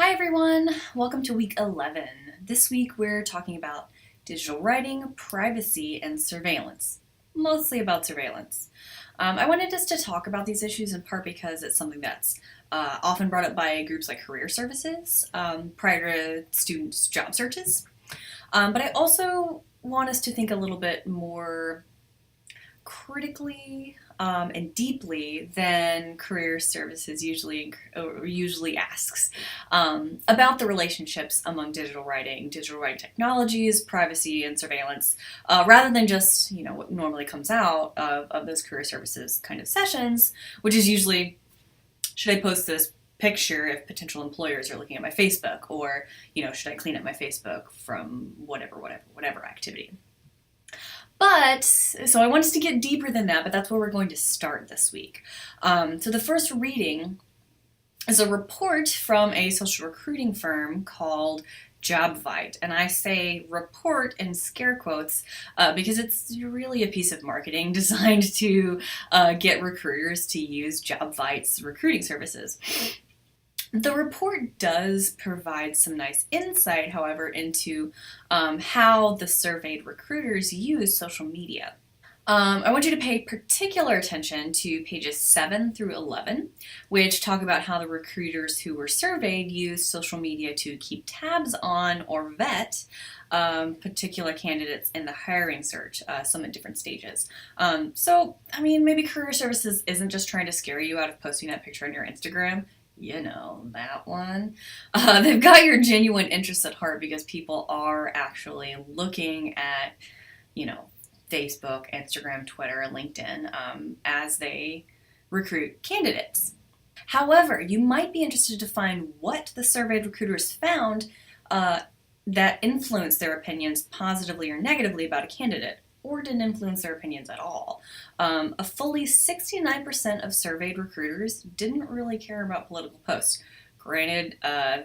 Hi everyone, welcome to week 11. This week we're talking about digital writing, privacy, and surveillance. Mostly about surveillance. I wanted us to talk about these issues in part because it's something that's often brought up by groups like career services prior to students' job searches. But I also want us to think a little bit more critically and deeply than career services usually asks about the relationships among digital writing technologies, privacy, and surveillance, rather than just what normally comes out of those career services kind of sessions, which is usually, should I post this picture if potential employers are looking at my Facebook, or should I clean up my Facebook from whatever activity. But, so I want us to get deeper than that, but that's where we're going to start this week. So the first reading is a report from a social recruiting firm called JobVite. And I say report in scare quotes because it's really a piece of marketing designed to get recruiters to use JobVite's recruiting services. The report does provide some nice insight, however, into how the surveyed recruiters use social media. I want you to pay particular attention to pages 7 through 11, which talk about how the recruiters who were surveyed use social media to keep tabs on or vet particular candidates in the hiring search, some at different stages. Maybe career services isn't just trying to scare you out of posting that picture on your Instagram. That one. They've got your genuine interests at heart because people are actually looking at, Facebook, Instagram, Twitter, LinkedIn as they recruit candidates. However, you might be interested to find what the surveyed recruiters found that influenced their opinions positively or negatively about a candidate, or didn't influence their opinions at all. A fully 69% of surveyed recruiters didn't really care about political posts. Granted,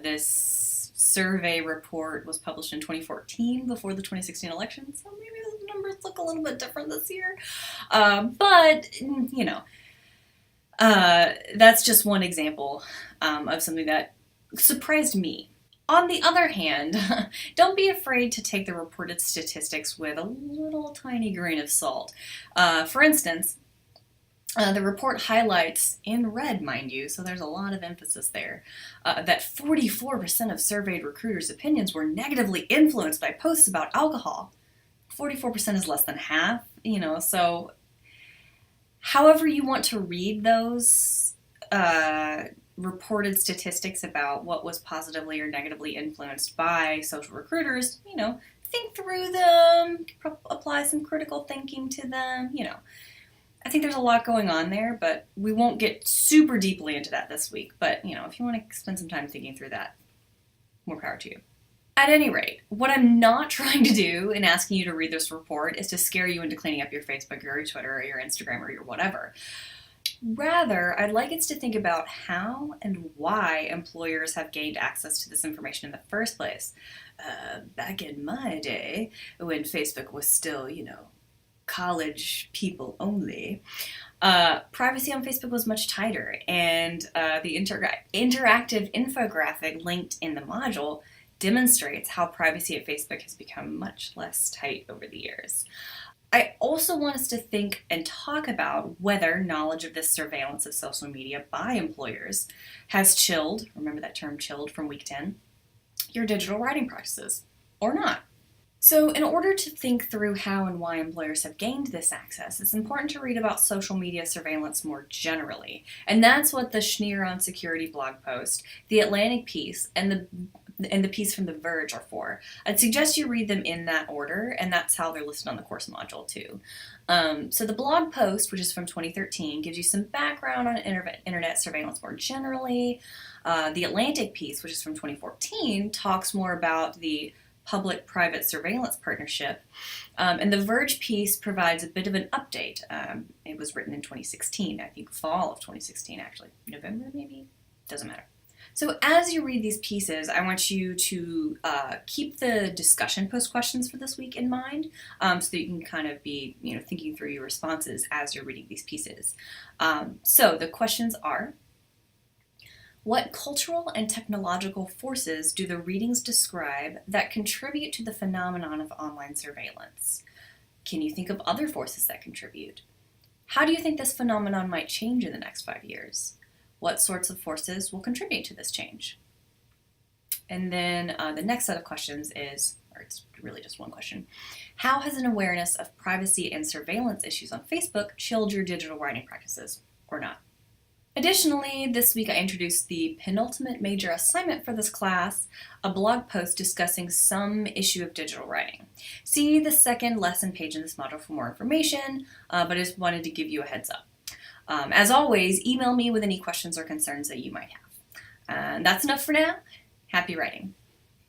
this survey report was published in 2014 before the 2016 election, so maybe the numbers look a little bit different this year. That's just one example of something that surprised me. On the other hand, don't be afraid to take the reported statistics with a little tiny grain of salt. For instance, the report highlights, in red, mind you, so there's a lot of emphasis there, that 44% of surveyed recruiters' opinions were negatively influenced by posts about alcohol. 44% is less than half, so however you want to read those reported statistics about what was positively or negatively influenced by social recruiters, think through them, apply some critical thinking to them, I think there's a lot going on there, but we won't get super deeply into that this week. But, if you want to spend some time thinking through that, more power to you. At any rate, what I'm not trying to do in asking you to read this report is to scare you into cleaning up your Facebook or your Twitter or your Instagram or your whatever. Rather, I'd like us to think about how and why employers have gained access to this information in the first place. Back in my day, when Facebook was still, college people only, privacy on Facebook was much tighter, and the interactive infographic linked in the module demonstrates how privacy at Facebook has become much less tight over the years. I also want us to think and talk about whether knowledge of this surveillance of social media by employers has chilled, remember that term chilled from week 10, your digital writing practices, or not. So in order to think through how and why employers have gained this access, it's important to read about social media surveillance more generally. And that's what the Schneer on Security blog post, the Atlantic piece, and the piece from The Verge are for. I'd suggest you read them in that order, and that's how they're listed on the course module too. So the blog post, which is from 2013, gives you some background on internet surveillance more generally. The Atlantic piece, which is from 2014, talks more about the public-private surveillance partnership. And the Verge piece provides a bit of an update. It was written in 2016, I think fall of 2016 actually. November maybe? Doesn't matter. So as you read these pieces, I want you to keep the discussion post questions for this week in mind, so that you can kind of be thinking through your responses as you're reading these pieces. So the questions are, What cultural and technological forces do the readings describe that contribute to the phenomenon of online surveillance? Can you think of other forces that contribute? How do you think this phenomenon might change in the next 5 years? What sorts of forces will contribute to this change? And then the next set of questions is, or it's really just one question, how has an awareness of privacy and surveillance issues on Facebook chilled your digital writing practices, or not? Additionally, this week I introduced the penultimate major assignment for this class, a blog post discussing some issue of digital writing. See the second lesson page in this module for more information, but I just wanted to give you a heads up. As always, email me with any questions or concerns that you might have. And that's enough for now. Happy writing.